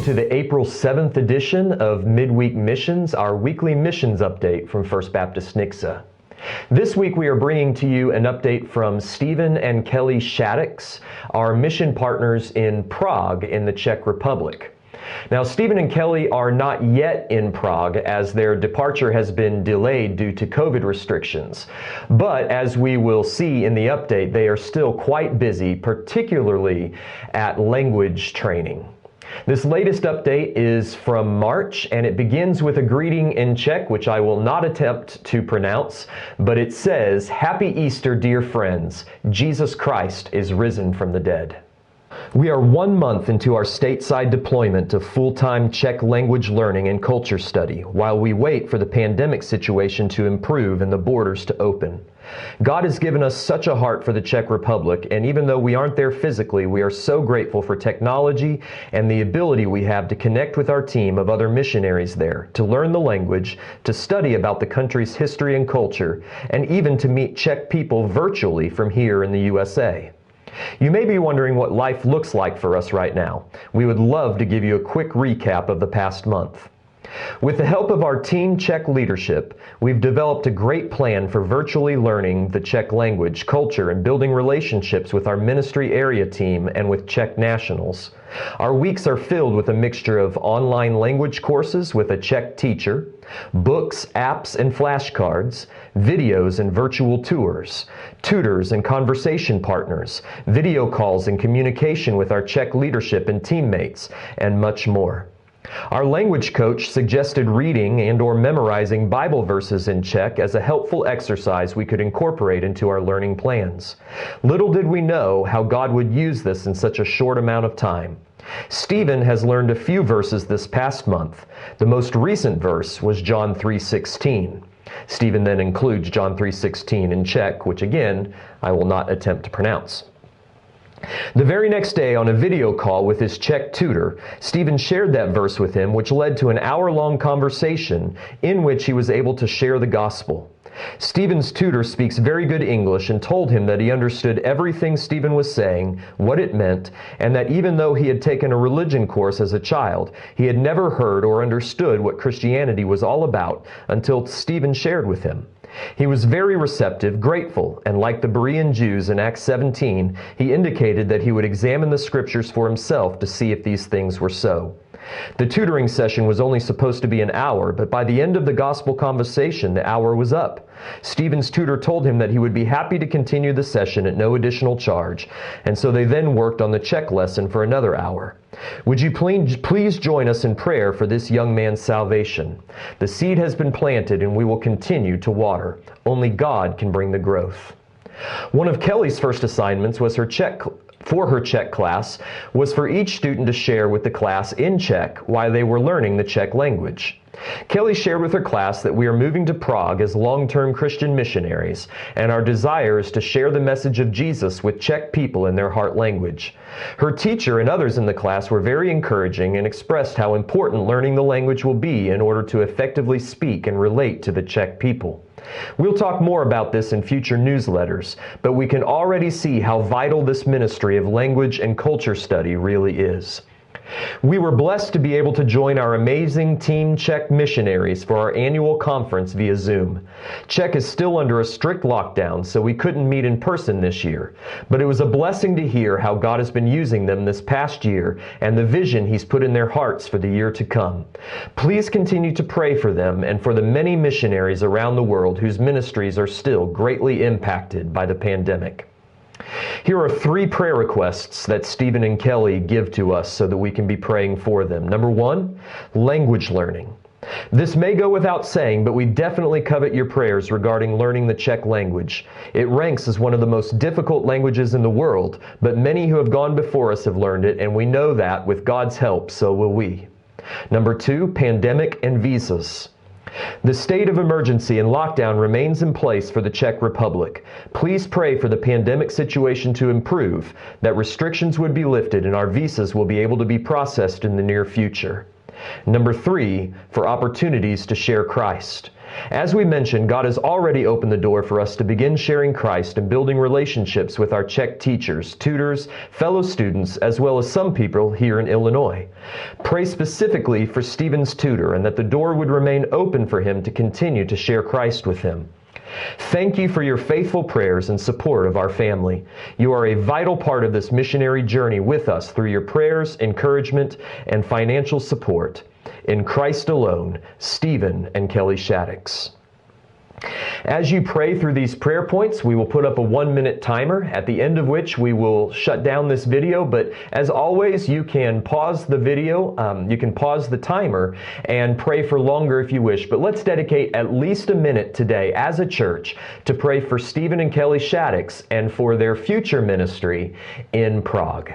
to the April 7th edition of Midweek Missions, our weekly missions update from First Baptist Nixa. This week we are bringing to you an update from Stephen and Kelly Shaddix, our mission partners in Prague in the Czech Republic. Now, Stephen and Kelly are not yet in Prague as their departure has been delayed due to COVID restrictions. But as we will see in the update, they are still quite busy, particularly at language training. This latest update is from March, and it begins with a greeting in Czech, which I will not attempt to pronounce, but it says, "Happy Easter, dear friends. Jesus Christ is risen from the dead." We are 1 month into our stateside deployment of full-time Czech language learning and culture study, while we wait for the pandemic situation to improve and the borders to open. God has given us such a heart for the Czech Republic, and even though we aren't there physically, we are so grateful for technology and the ability we have to connect with our team of other missionaries there, to learn the language, to study about the country's history and culture, and even to meet Czech people virtually from here in the USA. You may be wondering what life looks like for us right now. We would love to give you a quick recap of the past month. With the help of our Team Czech leadership, we've developed a great plan for virtually learning the Czech language, culture, and building relationships with our ministry area team and with Czech nationals. Our weeks are filled with a mixture of online language courses with a Czech teacher, books, apps, and flashcards, videos and virtual tours, tutors and conversation partners, video calls and communication with our Czech leadership and teammates, and much more. Our language coach suggested reading and/or memorizing Bible verses in Czech as a helpful exercise we could incorporate into our learning plans. Little did we know how God would use this in such a short amount of time. Stephen has learned a few verses this past month. The most recent verse was John 3:16. Stephen then includes John 3:16 in Czech, which again, I will not attempt to pronounce. The very next day, on a video call with his Czech tutor, Stephen shared that verse with him, which led to an hour-long conversation in which he was able to share the gospel. Stephen's tutor speaks very good English and told him that he understood everything Stephen was saying, what it meant, and that even though he had taken a religion course as a child, he had never heard or understood what Christianity was all about until Stephen shared with him. He was very receptive, grateful, and like the Berean Jews in Acts 17, he indicated that he would examine the scriptures for himself to see if these things were so. The tutoring session was only supposed to be an hour, but by the end of the gospel conversation, the hour was up. Stephen's tutor told him that he would be happy to continue the session at no additional charge, and so they then worked on the Czech lesson for another hour. Would you please join us in prayer for this young man's salvation? The seed has been planted and we will continue to water. Only God can bring the growth. One of Kelly's first assignments was her Czech class was for each student to share with the class in Czech while they were learning the Czech language. Kelly shared with her class that we are moving to Prague as long-term Christian missionaries, and our desire is to share the message of Jesus with Czech people in their heart language. Her teacher and others in the class were very encouraging and expressed how important learning the language will be in order to effectively speak and relate to the Czech people. We'll talk more about this in future newsletters, but we can already see how vital this ministry of language and culture study really is. We were blessed to be able to join our amazing Team Czech missionaries for our annual conference via Zoom. Czech is still under a strict lockdown, so we couldn't meet in person this year, but it was a blessing to hear how God has been using them this past year and the vision He's put in their hearts for the year to come. Please continue to pray for them and for the many missionaries around the world whose ministries are still greatly impacted by the pandemic. Here are 3 prayer requests that Stephen and Kelly give to us so that we can be praying for them. Number 1, language learning. This may go without saying, but we definitely covet your prayers regarding learning the Czech language. It ranks as one of the most difficult languages in the world, but many who have gone before us have learned it, and we know that with God's help, so will we. Number 2, pandemic and visas. The state of emergency and lockdown remains in place for the Czech Republic. Please pray for the pandemic situation to improve, that restrictions would be lifted and our visas will be able to be processed in the near future. Number 3, for opportunities to share Christ. As we mentioned, God has already opened the door for us to begin sharing Christ and building relationships with our Czech teachers, tutors, fellow students, as well as some people here in Illinois. Pray specifically for Stephen's tutor and that the door would remain open for him to continue to share Christ with him. Thank you for your faithful prayers and support of our family. You are a vital part of this missionary journey with us through your prayers, encouragement, and financial support. In Christ alone, Stephen and Kelly Shaddix. As you pray through these prayer points, we will put up a 1-minute timer, at the end of which we will shut down this video. But as always, you can pause the video, you can pause the timer and pray for longer if you wish. But let's dedicate at least a minute today as a church to pray for Stephen and Kelly Shaddix and for their future ministry in Prague.